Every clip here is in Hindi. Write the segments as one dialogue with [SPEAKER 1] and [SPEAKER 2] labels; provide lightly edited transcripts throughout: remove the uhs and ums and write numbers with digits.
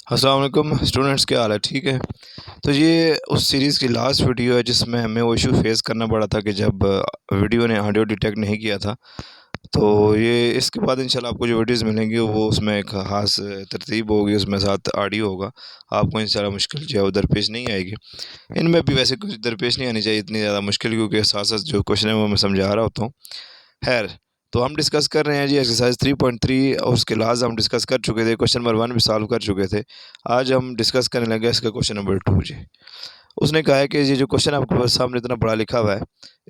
[SPEAKER 1] अस्सलाम वालेकुम स्टूडेंट्स, क्या हाल है? ठीक है। तो ये उस सीरीज़ की लास्ट वीडियो है जिसमें हमें वो इशू फेस करना पड़ा था कि जब वीडियो ने ऑडियो डिटेक्ट नहीं किया था। तो ये इसके बाद इंशाल्लाह आपको जो वीडियोस मिलेंगी वो उसमें एक ख़ास तरतीब होगी, उसमें साथ ऑडियो होगा। आपको इंशाल्लाह मुश्किल जो है वो दरपेश नहीं आएगी। इनमें भी वैसे कुछ दरपेश नहीं आनी चाहिए इतनी ज़्यादा मुश्किल, क्योंकि साथ-साथ जो क्वेश्चन है वो मैं समझा रहा होता हूँ। खैर, तो हम डिस्कस कर रहे हैं जी एक्सरसाइज 3.3 और उसके लास्ट हम डिस्कस कर चुके थे, क्वेश्चन नंबर 1 भी सॉल्व कर चुके थे। आज हम डिस्कस करने लगे इसका क्वेश्चन नंबर 2 जी। उसने कहा है कि ये जो क्वेश्चन आपके पास सामने इतना बड़ा लिखा हुआ है,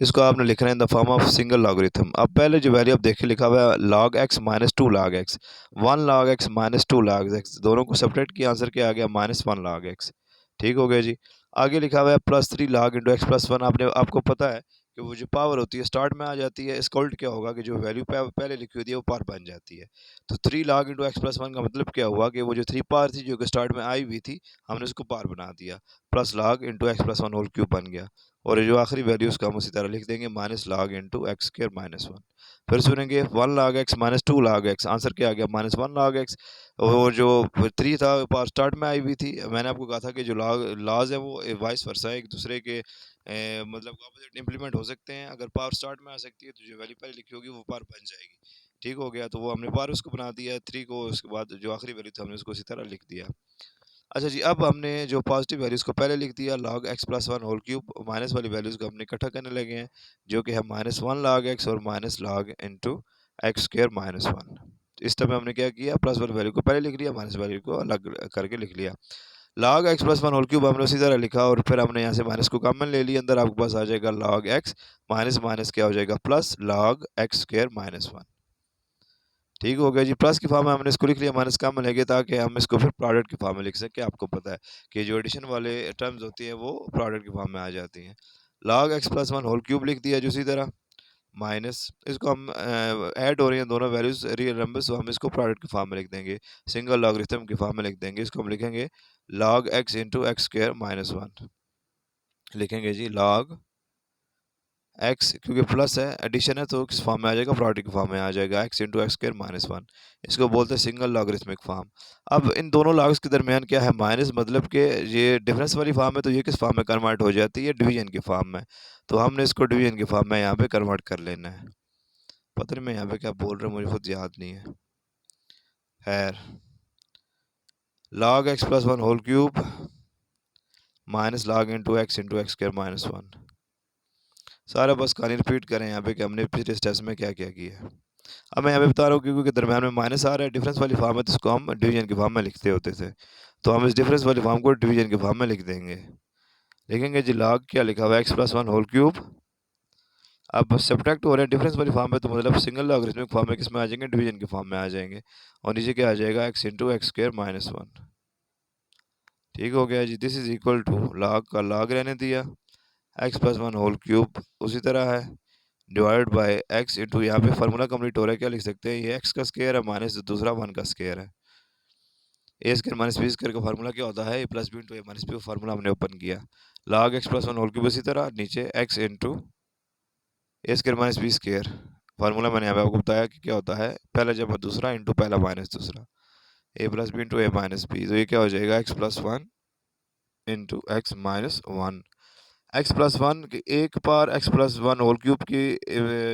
[SPEAKER 1] इसको आपने लिखना है in the form of single logarithm. अब पहले जो वैल्यू आप देखिए लिखा हुआ है log x minus 2 log x, 1 log x minus 2 log x, दोनों को सेपरेट किया, आंसर क्या आ गया माइनस 1 log x। ठीक हो गया जी। आगे लिखा हुआ है plus 3 log into x plus 1। आपको पता है कि वो जो पावर होती है स्टार्ट में आ जाती है, इसका उल्ट क्या होगा कि जो वैल्यू पहले लिखी होती है वो पावर बन जाती है। तो 3 log इंटू एक्स प्लस 1 का मतलब क्या हुआ कि वो जो 3 पावर थी जो कि स्टार्ट में आई हुई थी, हमने उसको पावर बना दिया। Plus log into x plus 1 whole cube बन गया। और ये जो आखिरी वैल्यू उसका हम उसी तरह लिख देंगे minus log into x square minus 1। फिर सुनेंगे 1 log x minus 2 log x, answer क्या आ गया माइनस 1 log x। और जो 3 था पावर स्टार्ट में आई हुई थी, मैंने आपको कहा था कि जो लॉज है वो वाइस वर्सा है, एक दूसरे के मतलब ऑपोजिट इंप्लीमेंट हो सकते हैं। अगर पावर स्टार्ट में आ सकती है तो जो वैल्यू पहले लिखी होगी वो पावर बन जाएगी। ठीक हो गया। तो वो हमने पावर उसको बना दिया 3 को, उसके बाद जो आखिरी वैल्यू था हमने उसको इसी तरह लिख दिया। अच्छा जी, अब हमने जो पॉजिटिव वैल्यूज़ को पहले लिख दिया log x plus 1 whole cube, minus वाली वैल्यूज़ को हमने इकट्ठा करने लगे हैं, जो कि है माइनस 1 log x और minus log into x square minus 1। इस टाइम हमने क्या किया, प्लस वाली वैल्यू को पहले लिख लिया, माइनस वैल्यू को अलग करके लिख लिया। log x plus 1 whole cube हमने उसी तरह लिखा और फिर हमने यहाँ से माइनस को कॉमन ले लिया, अंदर आपके पास आ जाएगा log x माइनस माइनस क्या हो जाएगा plus log x square minus 1। ठीक हो गया जी। प्लस की फॉर्म में हमने इसको लिख लिया, माइनस का में लेंगे ताकि हम इसको फिर प्रोडक्ट की फॉर्म में लिख सकें। आपको पता है कि जो एडिशन वाले टर्म्स होती हैं वो प्रोडक्ट की फॉर्म में आ जाती हैं। log x plus 1 whole cube लिख दिया जो उसी तरह, माइनस इसको हम ऐड हो रही हैं दोनों वैल्यूज रियल नंबर्स, तो हम इसको प्रोडक्ट की फॉर्म में लिख देंगे, सिंगल लॉगरिथम की फॉर्म में लिख देंगे। इसको हम लिखेंगे log x into x square minus 1। लिखेंगे जी log एक्स, क्योंकि प्लस है एडिशन है तो किस फॉर्म में आ जाएगा, प्रोडक्ट की फॉर्म में आ जाएगा, x into x square minus 1। इसको बोलते हैं सिंगल लॉगरिथमिक फॉर्म। अब इन दोनों लॉग्स के दरमियान क्या है माइनस, मतलब कि ये डिफरेंस वाली फॉर्म है, तो ये किस फॉर्म में कन्वर्ट हो जाती है, डिवीजन की फॉर्म में। तो हमने इसको डिवीजन की फॉर्म में यहाँ पे कन्वर्ट कर लेना है। पता नहीं मैं यहाँ पे क्या बोल रहा हूँ, मुझे खुद याद नहीं है। खैर, log x plus 1 whole cube minus log into x square minus 1। सारा बस कहानी रिपीट करें यहाँ पे कि हमने पिछले स्टेप्स में क्या क्या किया है। अब मैं यहाँ पे बता रहा हूँ क्योंकि दरम्यान में माइनस आ रहा है, डिफरेंस वाली फॉर्म है तो इसको हम डिवीजन की फॉर्म में लिखते होते थे, तो हम इस डिफरेंस वाली फॉर्म को डिवीजन की फॉर्म में लिख देंगे। लिखेंगे जी log क्या लिखा हुआ है एक्स प्लस 1 होल क्यूब। अब सब्ट्रैक्ट हो रहे हैं डिफरेंस वाली फॉर्म में, तो मतलब सिंगल लॉगरिथमिक फॉर्म में किस में आ जाएंगे, डिवीजन की फॉर्म में आ जाएंगे। और नीचे क्या आ जाएगा x into x square minus 1। ठीक हो गया जी। This is equal to log का log रहने दिया, एक्स प्लस 1 होल क्यूब उसी तरह है, डिवाइड बाय एक्स इंटू, यहाँ पे फार्मूला कंप्लीट हो रहा है, क्या लिख सकते हैं, ये एक्स का स्क्वायर है माइनस दूसरा 1 का स्क्वायर है। A square minus b square का फार्मूला क्या होता है, a plus B into A minus b, वो फार्मूला हमने ओपन किया। log x plus 1 whole cube इसी तरह, नीचे x into a square minus b square. Formula मैंने यहाँ पे आपको बताया कि क्या होता है, पहला जब दूसरा इंटू पहला माइनस दूसरा, A plus B into A minus B, तो ये क्या हो जाएगा x plus 1 into x minus 1। X plus 1 की एक power x plus 1 whole cube की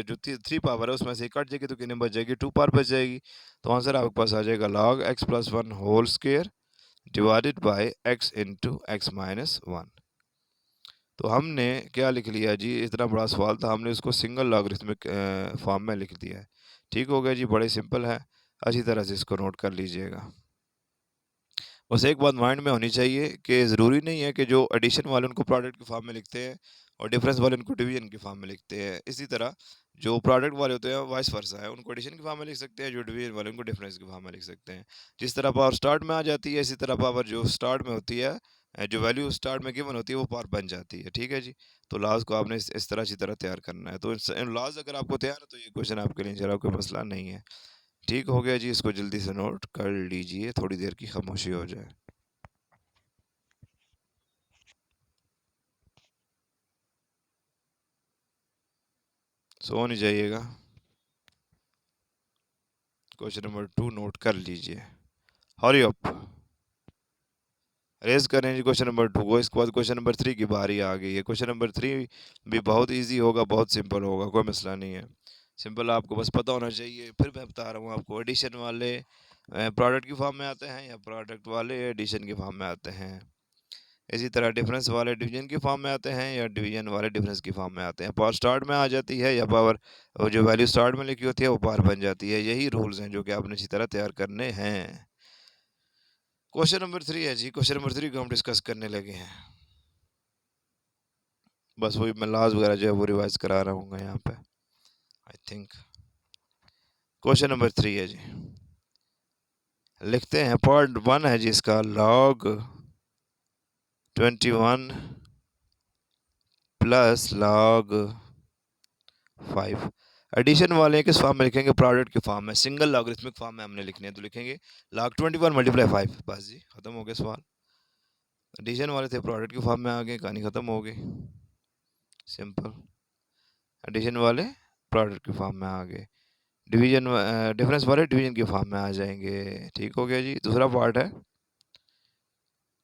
[SPEAKER 1] जो 3 पावर है उसमें से कट जाएगी तो कितनी बच जाएगी, 2 पावर बच जाएगी। तो आंसर आपके पास आ जाएगा log x plus 1 whole square divided by x into x minus 1। तो हमने क्या लिख लिया जी, इतना बड़ा सवाल था, हमने उसको सिंगल लॉगरिथमिक फॉर्म में लिख दिया है। ठीक हो गया जी, बड़े सिंपल है, अच्छी तरह से इसको नोट कर लीजिएगा। बस एक बात माइंड में होनी चाहिए कि ज़रूरी नहीं है कि जो एडिशन वाले उनको प्रोडक्ट की फॉर्म में लिखते हैं और डिफरेंस वाले उनको डिवीजन की फॉर्म में लिखते हैं। इसी तरह जो प्रोडक्ट वाले होते हैं वाइस वर्सा है, उनको एडिशन की फॉर्म में लिख सकते हैं, जो डिवीजन वाले उनको डिफरेंस की फॉर्म में लिख सकते हैं। जिस तरह पावर स्टार्ट में आ जाती है, इसी तरह पावर जो स्टार्ट में होती है, जो वैल्यू स्टार्ट में गिवन होती है वो पावर बन जाती है। ठीक है जी। तो लॉज को आपने इस तरह अच्छी तरह तैयार करना है। तो लॉज अगर आपको तैयार है तो ये क्वेश्चन आपके लिए जरा कोई मसला नहीं है। ठीक हो गया जी, इसको जल्दी से नोट कर लीजिए, थोड़ी देर की खामोशी हो जाए। सो नहीं जाइएगा। क्वेश्चन नंबर 2 नोट कर लीजिए, हरी अप। रेज़ करें जी क्वेश्चन नंबर 2 को। इसके बाद क्वेश्चन नंबर 3 की बारी आ गई है। क्वेश्चन नंबर 3 भी बहुत ईज़ी होगा, बहुत सिंपल होगा, कोई मसला नहीं है। सिंपल आपको बस पता होना चाहिए। फिर मैं बता रहा हूँ आपको, एडिशन वाले प्रोडक्ट की फॉर्म में आते हैं या प्रोडक्ट वाले एडिशन की फॉर्म में आते हैं। इसी तरह डिफरेंस वाले डिवीजन की फॉर्म में आते हैं या डिवीजन वाले डिफरेंस की फॉर्म में आते हैं। पावर स्टार्ट में आ जाती है या पावर जो वैल्यू स्टार्ट में लिखी होती है वो पावर बन जाती है। यही रूल्स हैं जो कि आपने इसी तरह तैयार करने हैं। क्वेश्चन नंबर 3 है जी। क्वेश्चन नंबर 3 को हम डिस्कस करने लगे हैं। बस वही मैं लास्ट वगैरह जो है वो रिवाइज करा रहा हूँ यहाँ पे, आई थिंक। क्वेश्चन नंबर 3 है जी। लिखते हैं, पार्ट 1 है जी इसका, log 21 प्लस log 5। एडिशन वाले किस फॉर्म में लिखेंगे? प्रोडक्ट के फॉर्म में, सिंगल लॉगरिथमिक फॉर्म में हमने लिखने हैं, तो लिखेंगे log 21 मल्टीप्लाई 5। बस जी, खत्म हो गया सवाल। एडिशन वाले थे, प्रोडक्ट के फॉर्म में आ गए, कहानी खत्म हो गई। सिंपल। एडिशन वाले प्रोडक्ट के फॉर्म में आ गए, डिवीजन डिफरेंस वाले डिवीजन की फॉर्म में आ जाएंगे। ठीक हो गया जी। दूसरा पार्ट है,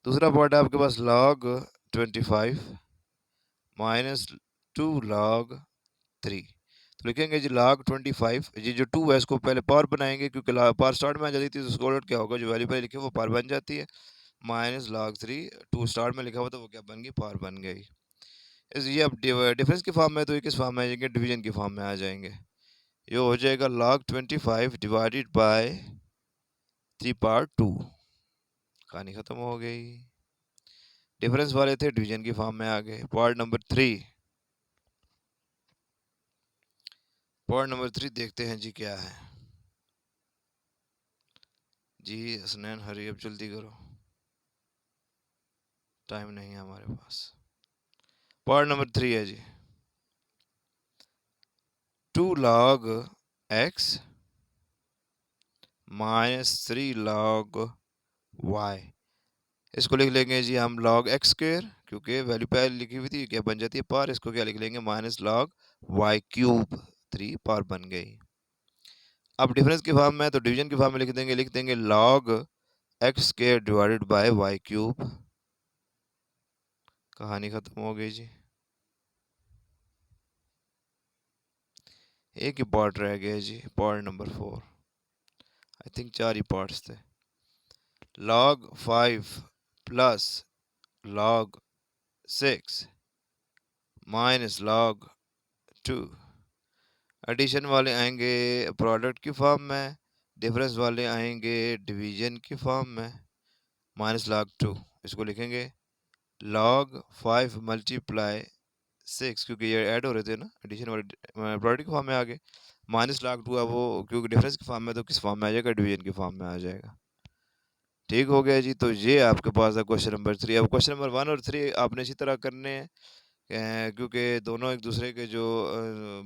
[SPEAKER 1] दूसरा पार्ट है आपके पास log 25 माइनस 2 log 3। तो लिखेंगे जी log 25, ये जो 2 है इसको पहले पावर बनाएंगे, क्योंकि पावर स्टार्ट में आ जाती थी तो उसको उलट क्या होगा, जो वैल्यू पहले लिखे वो पावर बन जाती है। माइनस log 3, 2 स्टार्ट में लिखा हुआ था वो क्या बन गई, पावर बन गई। ये अब डिफरेंस की फॉर्म में, तो ये किस फॉर्म में आ जाएंगे, डिवीजन की फॉर्म में आ जाएंगे। ये हो जाएगा log 25 डिवाइडेड बाय 3 पावर 2। कहानी खत्म हो गई। डिफरेंस वाले थे, डिवीजन की फॉर्म में आ गए। पार्ट नंबर 3, पार्ट नंबर 3 देखते हैं जी क्या है। जी हसनैन, हरी अब जल्दी करो, टाइम नहीं है हमारे पास। पार्ट नंबर 3 है जी, 2 log x minus 3 log y। इसको लिख लेंगे जी हम log x स्क्वेयर, क्योंकि वैल्यू पहले लिखी हुई थी क्या बन जाती है पावर। इसको क्या लिख लेंगे, minus log y cube, 3 power बन गई। अब डिफरेंस की फॉर्म में है तो डिवीजन की फॉर्म में लिख देंगे log x square divided by y cube. कहानी खत्म हो गई जी। एक ही पार्ट रह गया जी, पार्ट नंबर 4। आई थिंक 4 ही पार्ट्स थे। log 5 plus log 6 minus log 2। Addition वाले आएंगे प्रोडक्ट की फॉर्म में, डिफरेंस वाले आएंगे डिवीजन की फॉर्म में। माइनस log 2, इसको लिखेंगे log 5 मल्टीप्लाई 6, क्योंकि ये ऐड हो रहे थे ना, एडिशन वाले प्रोडक्ट की फॉर्म में आ गए। माइनस log 2 है वो, क्योंकि डिफरेंस की फॉर्म में, तो किस फॉर्म में आ जाएगा, डिवीजन की फॉर्म में आ जाएगा। ठीक हो गया जी। तो ये आपके पास है क्वेश्चन नंबर 3। अब क्वेश्चन नंबर 1 और 3 आपने इसी तरह करने हैं, क्योंकि दोनों एक दूसरे के जो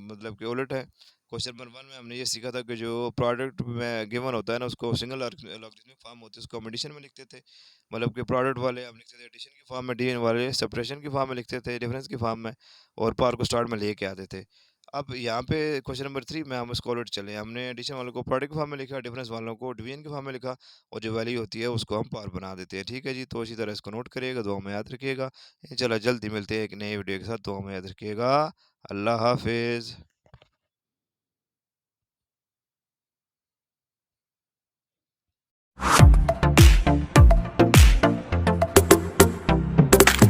[SPEAKER 1] मतलब के उलट है। क्वेश्चन नंबर 1 में हमने ये सीखा था कि जो प्रोडक्ट में गिवन होता है ना, उसको सिंगल लॉगरिथमिक फॉर्म होती है, उसको हम एडिशन में लिखते थे। मतलब कि प्रोडक्ट वाले हम लिखते थे एडिशन की फॉर्म में, डिवीजन वाले सब्ट्रैक्शन की फॉर्म में लिखते थे, डिफरेंस की फॉर्म में, और पावर को स्टार्ट में लेके आते थे। अब यहाँ पे क्वेश्चन नंबर 3 में हम उसको उलट चले, हमने एडिशन वालों को प्रोडक्ट की फॉर्म में लिखा, डिफरेंस वालों को डिवीजन की फॉर्म में लिखा, और जो वैल्यू होती है उसको हम पावर बना देते हैं। ठीक है जी। तो इसी तरह इसको नोट करिएगा, दुआ में याद रखिएगा। चलो जल्दी मिलते हैं एक नई वीडियो के साथ, दुआ में याद रखिएगा। अल्लाह हाफिज़।